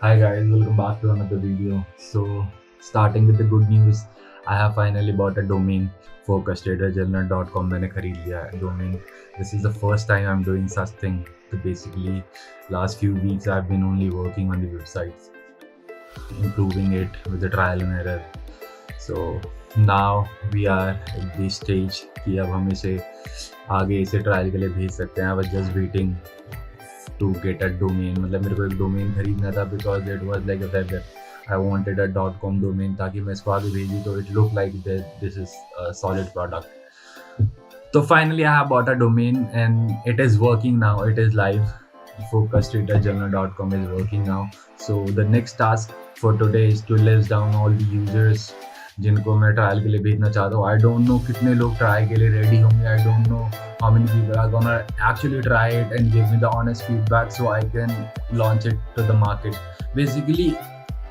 Hi guys, welcome back to another video. So, starting with the good news, I have finally bought a domain. focustraderjournal.com मैंने खरीद लिया है domain. This is the first time I'm doing such thing. So basically, last few weeks I've been only working on the websites, improving it with the trial and error. So now we are at this stage कि अब हम इसे आगे इसे trial के लिए भेज सकते हैं. I was just waiting to get a domain. मतलब मेरे को एक डोमेन खरीदना था because it was like a web app. I wanted a .com domain ताकि मैं इसको आगे भेजूँ तो it look like that this is a solid product. So finally I have bought a domain and it is working now. It is live. focustraderjournal.com is working now. So the next task for today is to list down all the users जिनको मैं trial के लिए भेजना चाहता हूँ. I don't know कितने लोग trial के लिए रेडी होंगे. I don't know how many people are gonna actually try it and give me the honest feedback so I can launch it to the market. Basically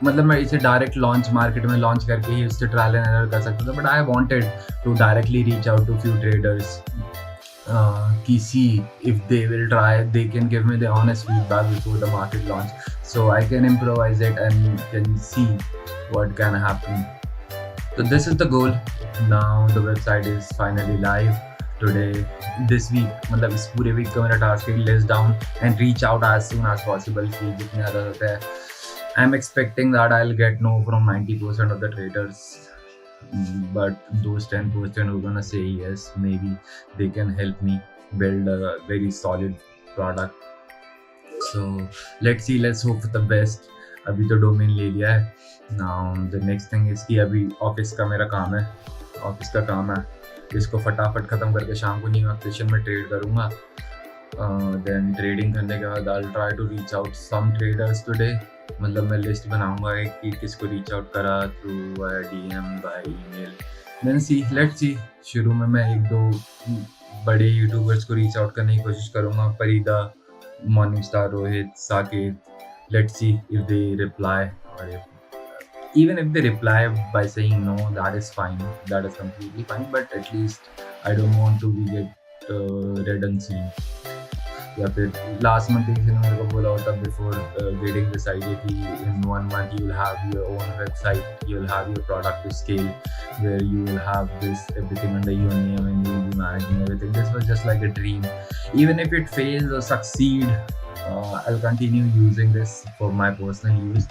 मतलब मैं इसे direct launch market में launch करके ही उससे trial and error कर सकता था, but I wanted to directly reach out to few traders कि see if they will try, they can give me the honest feedback before the market launch, so I can improvise it and can see what can happen. So this is the goal. Now the website is finally live today. This week मतलब इस पूरे week का मेरा task है list down and reach out as soon as possible कि जितने ज़्यादा होता है. I'm expecting that I'll get no from 90% of the traders, but those 10% who gonna say yes, maybe they can help me build a very solid product. So let's see, let's hope for the best. अभी तो domain ले लिया है. Now the next thing is कि अभी office का मेरा काम है, ऑफिस का काम है, इसको फटाफट ख़त्म करके शाम को न्यूयॉर्क सेशन में ट्रेड करूँगा. देन ट्रेडिंग करने के बाद I try to reach out some traders today. मतलब मैं लिस्ट बनाऊँगा एक कि किसको रीच आउट करा through DM by email. Then see let's see. शुरू में मैं एक दो बड़े यूट्यूबर्स को रीच आउट करने की कोशिश करूँगा. Parida, morning star, Rohit, Saket. Let's see if they reply, or even if they reply by saying no, that is fine, that is completely fine, but at least I don't want to be get red and seen. या फिर last month किसी ने मेरे को बोला होता before getting this idea कि इन 1 month you will have your own website, you will have your product to scale, where you will have this everything under your name and you will be managing everything. This was just like a dream. Even if it fails or succeed, I'll continue using this for my personal use,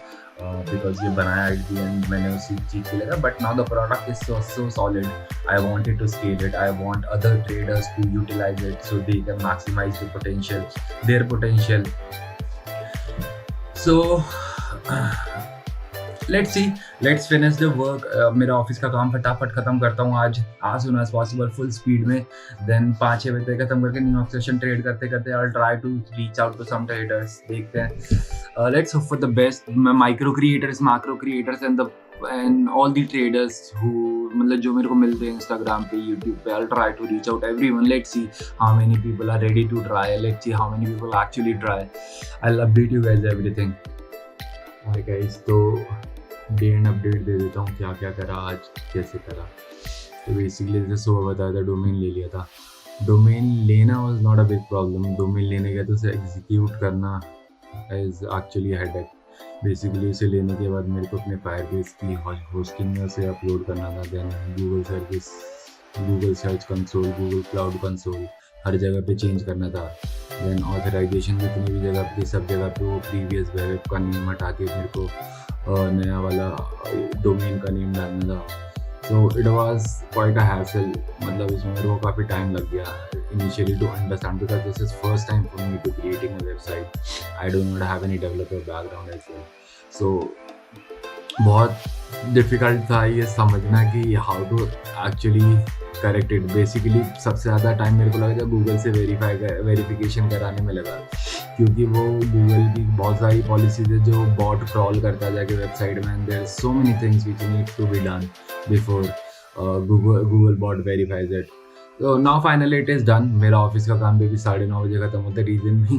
because ये बनाया at the end मैंने उसी चीज़ के लिए. But now the product is so solid. I wanted to scale it. I want other traders to utilize it so they can maximize their potential. So let's see, let's finish the work. मेरा office का काम फटाफट ख़त्म करता हूँ आज soon as possible, full speed में. Then 5-6 बजे तक ख़त्म करके न्यूयॉर्क सेशन ट्रेड करते करते I try to reach out to some traders. देखते हैं. Let's hope for the best. Micro creators, macro creators and all the traders who मतलब जो मेरे को मिलते हैं इंस्टाग्राम पे, यूट्यूब पे, I try to reach out everyone. Let's see how many people are ready to try. Let's see how many people actually try. I will update you guys everything. Hi guys, तो day end update दे देता हूँ क्या क्या करा आज, कैसे करा. तो बेसिकली जैसे सुबह बताया था डोमेन ले लिया था. डोमेन लेना was not a big problem. Domain लेने का तो उसे एग्जीक्यूट करना इज एक्चुअली हेडेक. बेसिकली उसे लेने के बाद मेरे को अपने फायरबेस की होस्टिंग में उसे अपलोड करना था. Then Google service, Google search console, Google cloud console हर जगह पे चेंज करना था. देन ऑथराइजेशन जितनी भी जगह पे, सब जगह पे वो प्रीवियस वेब का नेम हटा के मेरे को नया वाला डोमेन का नेम डालना था. So it was quite a hassle. मतलब इसमें मेरे को काफ़ी टाइम लग गया initially to understand, because this is first time for me to creating a website. I do not have any developer background as well. So बहुत difficult था ये समझना कि how to actually correct it. Basically सबसे ज़्यादा time मेरे को लगा गूगल से वेरिफिकेशन कराने में लगा, क्योंकि वो गूगल की बहुत सारी पॉलिसीज है जो बॉट क्रॉल करता है जाके वेबसाइट में. And there are so many things which need to be done before Google bot verifies it. तो now finally it is done. मेरा ऑफिस का काम भी 9:30 बजे ख़त्म होता है. रीज़न भी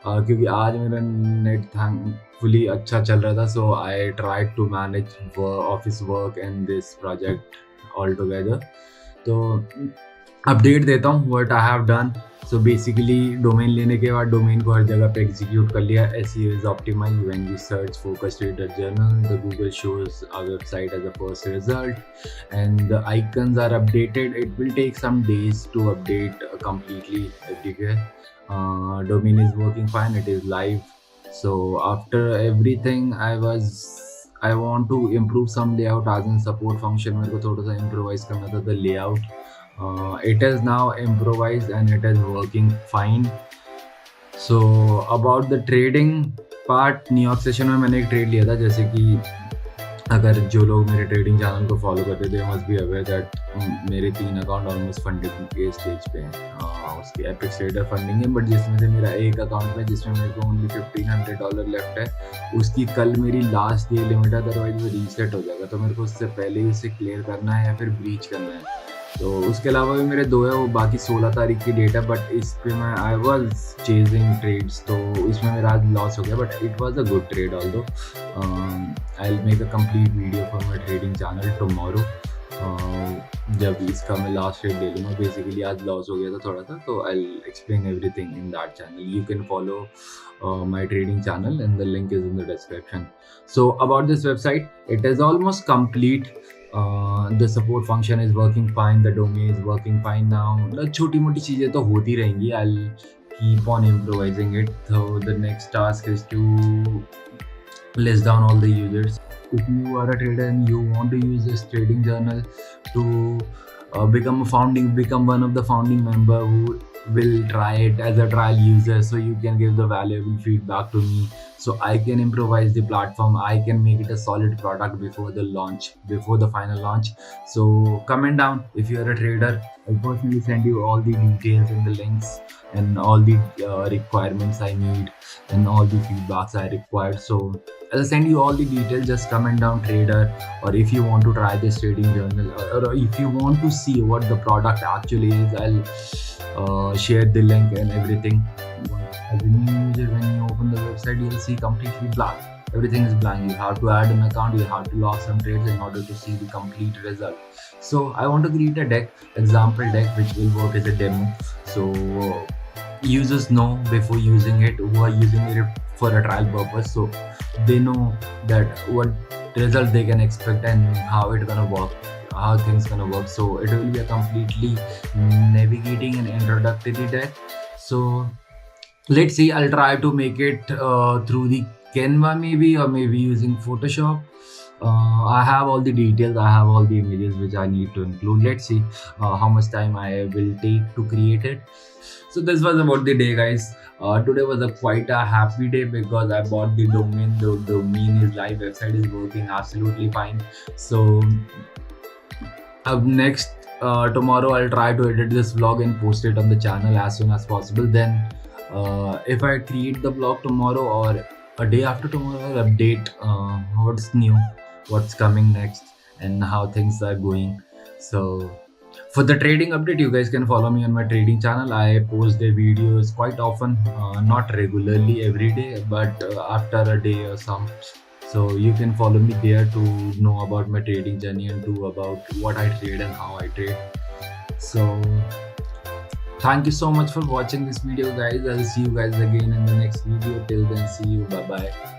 क्योंकि आज मेरा नेट थैंकफुली अच्छा चल रहा था. So I try to manage office work and this project all together. तो अपडेट देता हूँ what I have done. So basically domain लेने के बाद डोमेन को हर जगह पे एग्जीक्यूट कर लिया. SEO is optimized when we search Focus Trader Journal. The Google shows our website as a first result, and the icons are updated. It will take some days to update completely everywhere. Domain is working fine. It is live. So after everything, I want to improve some layout. as in support function मेरे को थोड़ा सा improvise करना था the layout. It is now improvised and it is working fine. So about the trading part, New York session में मैंने एक trade लिया था. जैसे कि अगर जो लोग मेरे ट्रेडिंग चैनल को फॉलो करते थे मस्ट बी अवेयर दैट मेरे 3 अकाउंट ऑलमोस्ट फंडिंग के स्टेज पे हैं. उसकी एपिक्स ट्रेडर फंडिंग है, बट जिसमें से मेरा एक अकाउंट में जिसमें मेरे को ओनली $1,500 लेफ्ट है, उसकी कल मेरी लास्ट डे लिमिट है, अदरवाइज वो रीसेट हो जाएगा. तो मेरे को उससे पहले ही उसे क्लियर करना है या फिर ब्रीच करना है. तो उसके अलावा भी मेरे 2 है, वो बाकी 16 तारीख की डेट है. बट इस पे मैं आई वॉज चेजिंग ट्रेड्स, तो इसमें मेरा आज लॉस हो गया. But it was a good trade. Although I will make a complete video for my trading channel tomorrow. जब इसका मैं लास्ट ट्रेड ले लूँगा. बेसिकली आज लॉस हो गया था थोड़ा सा, तो I will explain everything in that channel. You can follow my trading channel and the link is in the description. So about this website, it is almost complete. The support function is working fine. The domain is working fine now. छोटी मोटी चीज़ें तो होती रहेंगी. I'll keep on improvising it. So the next task is to list down all the users. If you are a trader and you want to use this trading journal to become one of the founding member who will try it as a trial user, so you can give the valuable feedback to me, so I can improvise the platform. I can make it a solid product before the final launch. So comment down if you are a trader. I'll personally send you all the details and the links and all the requirements I need and all the feedbacks I required. So I'll send you all the details. Just comment down trader, or if you want to try this trading journal, or if you want to see what the product actually is, I'll share the link and everything. As a new user, when you open the website, you'll see completely blank. Everything is blank. You have to add an account, you have to log some trades in order to see the complete result. So I want to create a deck, example deck, which will work as a demo. So users know before using it, who are using it for a trial purpose, so they know that what result they can expect and how it's gonna work, how things gonna work. So it will be a completely navigating and introductory deck. So let's see. I'll try to make it through the Canva maybe, or maybe using Photoshop. I have all the details, I have all the images which I need to include. Let's see how much time I will take to create it. So this was about the day, guys. Today was quite a happy day because I bought the domain. The domain is live, website is working absolutely fine. So up next, tomorrow I'll try to edit this vlog and post it on the channel as soon as possible. Then if I create the vlog tomorrow or a day after tomorrow, I'll update what's new, what's coming next, and how things are going. So for the trading update, you guys can follow me on my trading channel. I post the videos quite often, not regularly every day, but after a day or some. So you can follow me there to know about my trading journey and to about what I trade and how I trade. So thank you so much for watching this video, guys. I'll see you guys again in the next video. Till then, see you. Bye bye.